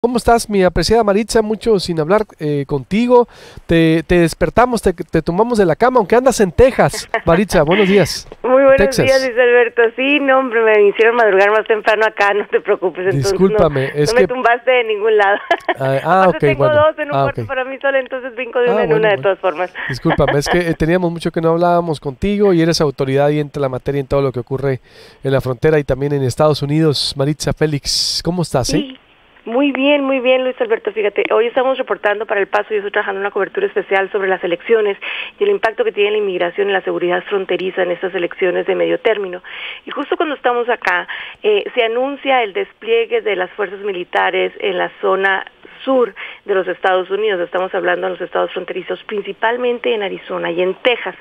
¿Cómo estás, mi apreciada Maritza? Mucho sin hablar contigo. Te despertamos, te tomamos de la cama, aunque andas en Texas. Maritza, buenos días. Muy buenos días, Texas. Luis Alberto. Sí, no, hombre, me hicieron madrugar más temprano acá, no te preocupes, entonces Discúlpame, es no me que... tumbaste de ningún lado. Aparte Ok, tengo bueno. dos en un Ok. cuarto para mí sola, entonces brinco de una en Bueno, una de bueno. todas formas. Discúlpame, es que teníamos mucho que no hablábamos contigo y eres autoridad y entra la materia en todo lo que ocurre en la frontera y también en Estados Unidos. Maritza Félix, ¿cómo estás, Sí, muy bien, Luis Alberto. Fíjate, hoy estamos reportando para El Paso y yo estoy trabajando en una cobertura especial sobre las elecciones y el impacto que tiene la inmigración y la seguridad fronteriza en estas elecciones de medio término. Y justo cuando estamos acá, se anuncia el despliegue de las fuerzas militares en la zona sur de los Estados Unidos. Estamos hablando de los estados fronterizos, principalmente en Arizona y en Texas.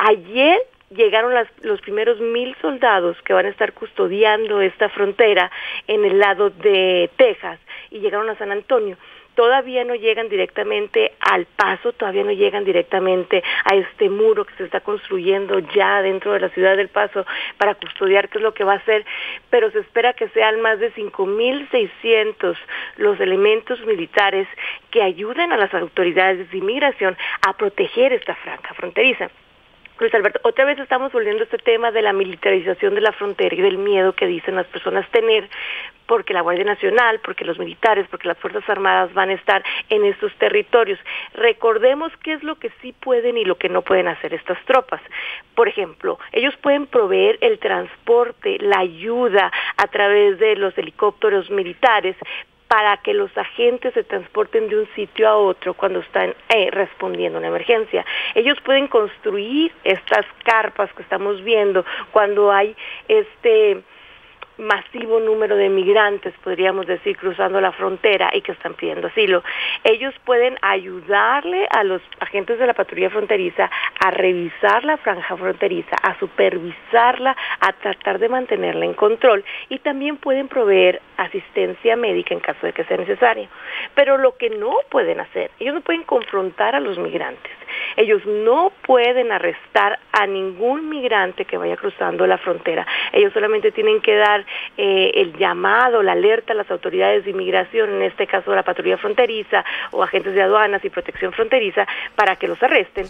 Ayer llegaron los primeros 1,000 soldados que van a estar custodiando esta frontera en el lado de Texas y llegaron a San Antonio. Todavía no llegan directamente al Paso, todavía no llegan directamente a este muro que se está construyendo ya dentro de la ciudad del Paso para custodiar qué es lo que va a hacer, pero se espera que sean más de 5,600 los elementos militares que ayuden a las autoridades de inmigración a proteger esta franja fronteriza. Luis Alberto, otra vez estamos volviendo a este tema de la militarización de la frontera y del miedo que dicen las personas tener porque la Guardia Nacional, porque los militares, porque las Fuerzas Armadas van a estar en estos territorios. Recordemos qué es lo que sí pueden y lo que no pueden hacer estas tropas. Por ejemplo, ellos pueden proveer el transporte, la ayuda a través de los helicópteros militares, para que los agentes se transporten de un sitio a otro cuando están respondiendo a una emergencia. Ellos pueden construir estas carpas que estamos viendo cuando hay este masivo número de migrantes, podríamos decir, cruzando la frontera y que están pidiendo asilo. Ellos pueden ayudarle a los agentes de la patrulla fronteriza a revisar la franja fronteriza, a supervisarla, a tratar de mantenerla en control y también pueden proveer asistencia médica en caso de que sea necesario. Pero lo que no pueden hacer, ellos no pueden confrontar a los migrantes. Ellos no pueden arrestar a ningún migrante que vaya cruzando la frontera. Ellos solamente tienen que dar el llamado, la alerta a las autoridades de inmigración, en este caso la patrulla fronteriza o agentes de aduanas y protección fronteriza, para que los arresten.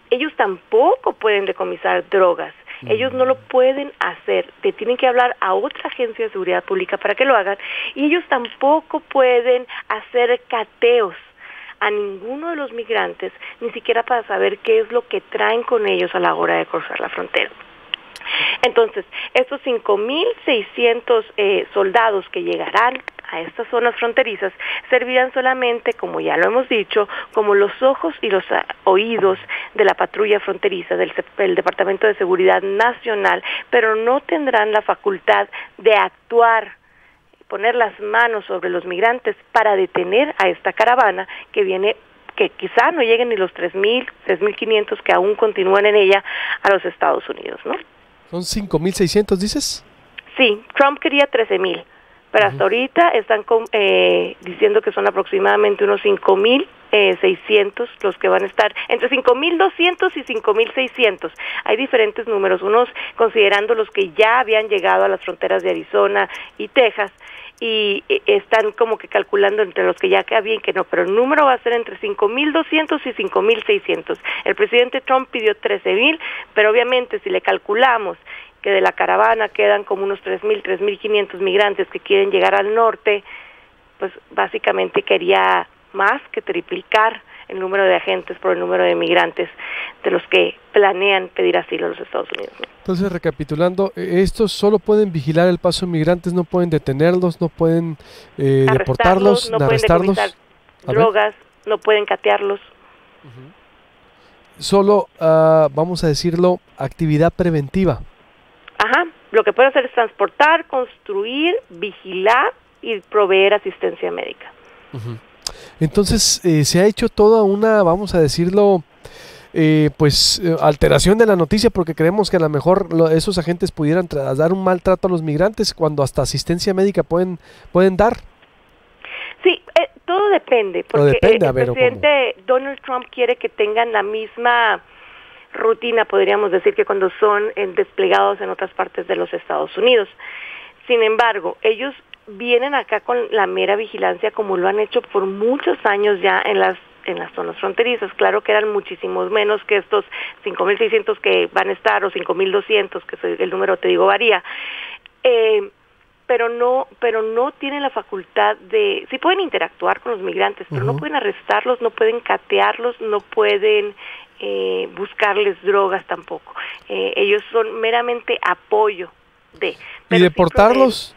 Ellos tampoco pueden decomisar drogas. Ellos no lo pueden hacer, te tienen que hablar a otra agencia de seguridad pública para que lo hagan, y ellos tampoco pueden hacer cateos a ninguno de los migrantes, ni siquiera para saber qué es lo que traen con ellos a la hora de cruzar la frontera. Entonces, estos 5,600 soldados que llegarán a estas zonas fronterizas servirán solamente, como ya lo hemos dicho, como los ojos y los oídos de la patrulla fronteriza del Departamento de Seguridad Nacional, pero no tendrán la facultad de actuar, poner las manos sobre los migrantes para detener a esta caravana que viene, que quizá no lleguen ni los 3,000, 3,500 que aún continúan en ella a los Estados Unidos, ¿no? ¿Son 5,600, dices? Sí, Trump quería 13,000, pero hasta ahorita están diciendo que son aproximadamente unos 5,600 los que van a estar, entre 5,200 y 5,600. Hay diferentes números, unos considerando los que ya habían llegado a las fronteras de Arizona y Texas, y están como que calculando entre los que ya habían que no, pero el número va a ser entre 5,200 y 5,600. El presidente Trump pidió 13,000, pero obviamente si le calculamos que de la caravana quedan como unos 3,000, 3,500 migrantes que quieren llegar al norte, pues básicamente quería más que triplicar el número de agentes por el número de migrantes de los que planean pedir asilo a los Estados Unidos, ¿no? Entonces, recapitulando, estos solo pueden vigilar el paso de migrantes, no pueden detenerlos, no pueden deportarlos, no pueden arrestarlos. decomisar drogas, no pueden catearlos. Solo, vamos a decirlo, actividad preventiva. Ajá, lo que pueden hacer es transportar, construir, vigilar y proveer asistencia médica. Entonces, se ha hecho toda una, vamos a decirlo, alteración de la noticia, porque creemos que a lo mejor esos agentes pudieran dar un maltrato a los migrantes cuando hasta asistencia médica pueden dar. Sí, todo depende, porque depende, el presidente Donald Trump quiere que tengan la misma rutina, podríamos decir, que cuando son desplegados en otras partes de los Estados Unidos. Sin embargo, ellos vienen acá con la mera vigilancia como lo han hecho por muchos años ya en las zonas fronterizas. Claro que eran muchísimos menos que estos 5.600 que van a estar o 5.200, que el número, te digo, varía. Pero no tienen la facultad de, sí pueden interactuar con los migrantes, pero no pueden arrestarlos, no pueden catearlos, no pueden buscarles drogas tampoco. Ellos son meramente apoyo de. ¿Y deportarlos?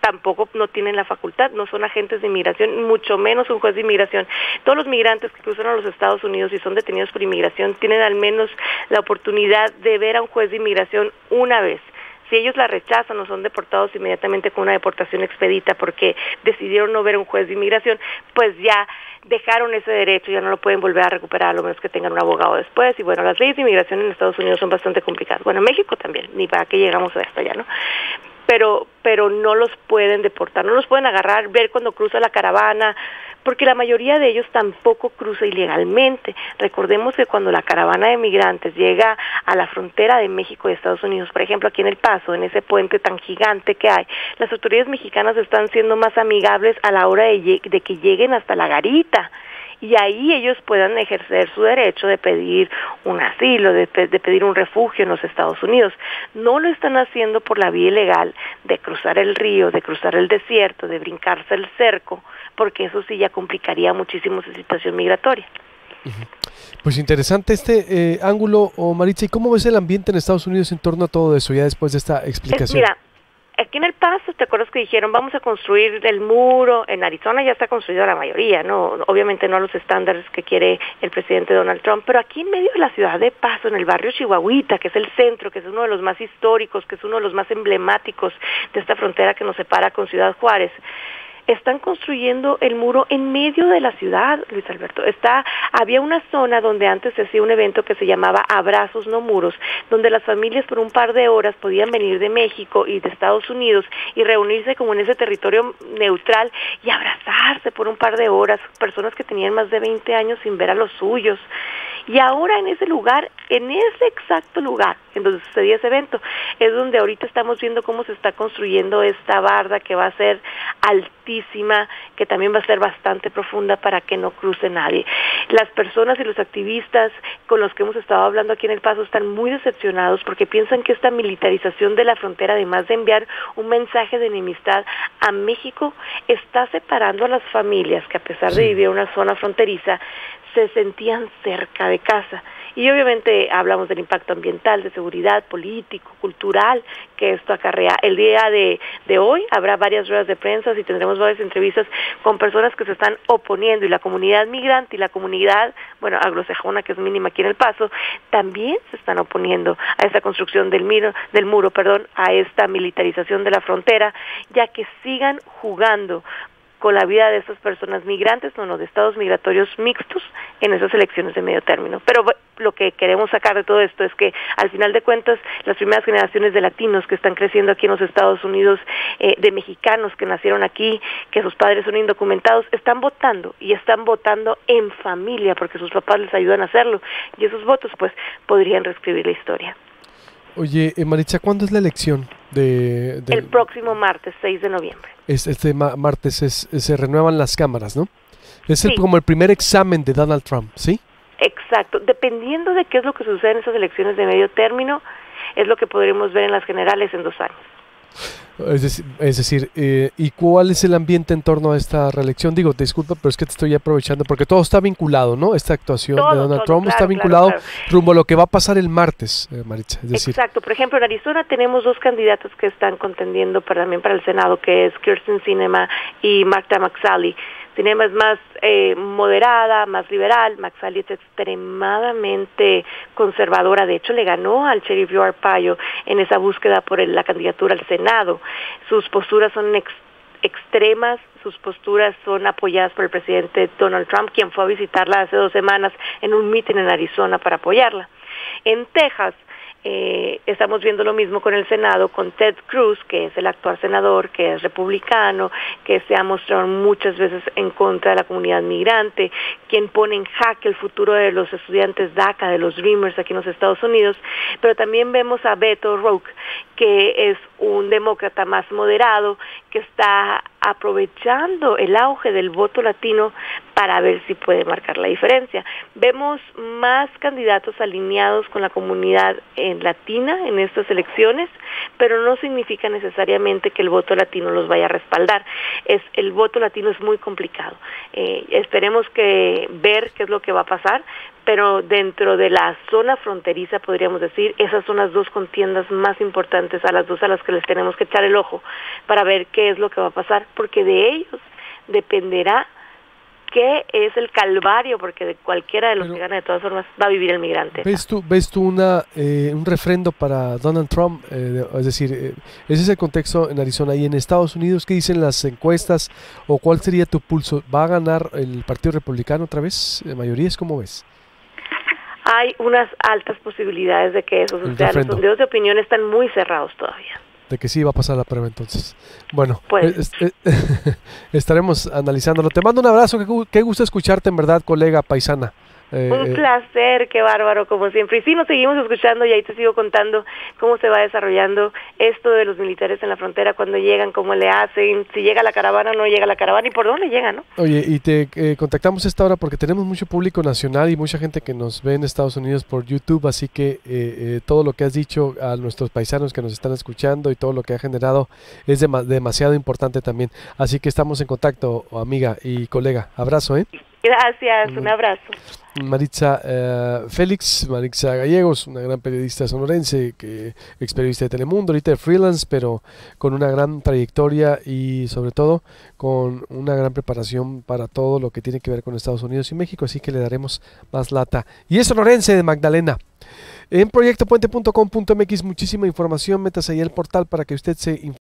Tampoco no tienen la facultad, no son agentes de inmigración, mucho menos un juez de inmigración. Todos los migrantes que cruzan a los Estados Unidos y son detenidos por inmigración tienen al menos la oportunidad de ver a un juez de inmigración una vez. Si ellos la rechazan o son deportados inmediatamente con una deportación expedita porque decidieron no ver a un juez de inmigración, pues ya dejaron ese derecho, ya no lo pueden volver a recuperar, a lo menos que tengan un abogado después. Y bueno, las leyes de inmigración en Estados Unidos son bastante complicadas. Bueno, en México también, ni para qué llegamos hasta allá, ¿no? Pero no los pueden deportar, no los pueden agarrar, ver cuando cruza la caravana, porque la mayoría de ellos tampoco cruza ilegalmente. Recordemos que cuando la caravana de migrantes llega a la frontera de México y Estados Unidos, por ejemplo, aquí en El Paso, en ese puente tan gigante que hay, las autoridades mexicanas están siendo más amigables a la hora de que lleguen hasta la garita. Y ahí ellos puedan ejercer su derecho de pedir un asilo, de pedir un refugio en los Estados Unidos. No lo están haciendo por la vía ilegal de cruzar el río, de cruzar el desierto, de brincarse el cerco, porque eso sí ya complicaría muchísimo su situación migratoria. Pues interesante este ángulo, Maritza. ¿Y cómo ves el ambiente en Estados Unidos en torno a todo eso, ya después de esta explicación? Mira, aquí en El Paso, ¿te acuerdas que dijeron vamos a construir el muro? En Arizona ya está construido la mayoría, ¿no? Obviamente no a los estándares que quiere el presidente Donald Trump, pero aquí en medio de la ciudad de Paso, en el barrio Chihuahuita, que es el centro, que es uno de los más históricos, que es uno de los más emblemáticos de esta frontera que nos separa con Ciudad Juárez, están construyendo el muro en medio de la ciudad, Luis Alberto. Había una zona donde antes se hacía un evento que se llamaba Abrazos No Muros, donde las familias por un par de horas podían venir de México y de Estados Unidos y reunirse como en ese territorio neutral y abrazarse por un par de horas, personas que tenían más de 20 años sin ver a los suyos. Y ahora en ese lugar, en ese exacto lugar en donde sucedía ese evento, es donde ahorita estamos viendo cómo se está construyendo esta barda que va a ser altísima, que también va a ser bastante profunda para que no cruce nadie. Las personas y los activistas con los que hemos estado hablando aquí en El Paso están muy decepcionados porque piensan que esta militarización de la frontera, además de enviar un mensaje de enemistad a México, está separando a las familias que, a pesar de vivir en una zona fronteriza, se sentían cerca de casa. Y obviamente hablamos del impacto ambiental, de seguridad, político, cultural que esto acarrea. El día de hoy habrá varias ruedas de prensa y tendremos varias entrevistas con personas que se están oponiendo, y la comunidad migrante y la comunidad, bueno, anglosajona, que es mínima aquí en El Paso, también se están oponiendo a esta construcción del muro, a esta militarización de la frontera, ya que sigan jugando con la vida de estas personas migrantes, de estados migratorios mixtos en esas elecciones de medio término. Pero lo que queremos sacar de todo esto es que, al final de cuentas, las primeras generaciones de latinos que están creciendo aquí en los Estados Unidos, de mexicanos que nacieron aquí, que sus padres son indocumentados, están votando, y están votando en familia porque sus papás les ayudan a hacerlo, y esos votos pues podrían reescribir la historia. Oye, Maritza, ¿cuándo es la elección? El próximo martes, 6 de noviembre. Este martes se renuevan las cámaras, ¿no? Es como el primer examen de Donald Trump, ¿sí? Exacto. Dependiendo de qué es lo que sucede en esas elecciones de medio término, es lo que podremos ver en las generales en 2 años. Es decir, ¿y cuál es el ambiente en torno a esta reelección? Digo, disculpa, pero es que te estoy aprovechando porque todo está vinculado, ¿no? Esta actuación de Donald Trump está vinculado rumbo a lo que va a pasar el martes, Maritza. Exacto. Por ejemplo, en Arizona tenemos 2 candidatos que están contendiendo también para el Senado, que es Kyrsten Sinema y Marta McSally. Sinema es más moderada, más liberal. McSally es extremadamente conservadora. De hecho, le ganó al sheriff Joe Arpaio en esa búsqueda por la candidatura al Senado. Sus posturas son extremas, sus posturas son apoyadas por el presidente Donald Trump, quien fue a visitarla hace 2 semanas en un mitin en Arizona para apoyarla. En Texas, Estamos viendo lo mismo con el Senado, con Ted Cruz, que es el actual senador, que es republicano, que se ha mostrado muchas veces en contra de la comunidad migrante, quien pone en jaque el futuro de los estudiantes DACA, de los Dreamers aquí en los Estados Unidos, pero también vemos a Beto O'Rourke, que es un demócrata más moderado, que está aprovechando el auge del voto latino para ver si puede marcar la diferencia. Vemos más candidatos alineados con la comunidad latina en estas elecciones, pero no significa necesariamente que el voto latino los vaya a respaldar. El voto latino es muy complicado. Esperemos que ver qué es lo que va a pasar, pero dentro de la zona fronteriza, podríamos decir, esas son las dos contiendas más importantes, a las dos a las que les tenemos que echar el ojo para ver qué es lo que va a pasar, porque de ellos dependerá qué es el calvario, porque de cualquiera de los que gana de todas formas va a vivir el migrante. ¿Ves tú un refrendo para Donald Trump? Es decir, ese es el contexto en Arizona. Y en Estados Unidos, ¿qué dicen las encuestas? ¿O cuál sería tu pulso? ¿Va a ganar el Partido Republicano otra vez? ¿Mayorías? ¿Cómo ves? Hay unas altas posibilidades de que eso suceda. Los sondeos de opinión están muy cerrados todavía. De que sí va a pasar la prueba entonces. Bueno, pues, estaremos analizándolo. Te mando un abrazo, qué gusto escucharte en verdad, colega paisana. Un placer, qué bárbaro, como siempre. Y sí, nos seguimos escuchando y ahí te sigo contando cómo se va desarrollando esto de los militares en la frontera, cuando llegan, cómo le hacen, si llega la caravana, no llega la caravana y por dónde llega, ¿no? Oye, y te contactamos a esta hora porque tenemos mucho público nacional y mucha gente que nos ve en Estados Unidos por YouTube, así que todo lo que has dicho a nuestros paisanos que nos están escuchando y todo lo que ha generado es demasiado importante también. Así que estamos en contacto, amiga y colega. Abrazo, ¿eh? Gracias, un abrazo. Maritza Félix, Maritza Gallegos, una gran periodista sonorense, ex periodista de Telemundo, ahorita de freelance, pero con una gran trayectoria y sobre todo con una gran preparación para todo lo que tiene que ver con Estados Unidos y México, así que le daremos más lata. Y es sonorense de Magdalena. En proyectopuente.com.mx muchísima información, métase ahí al portal para que usted se informe.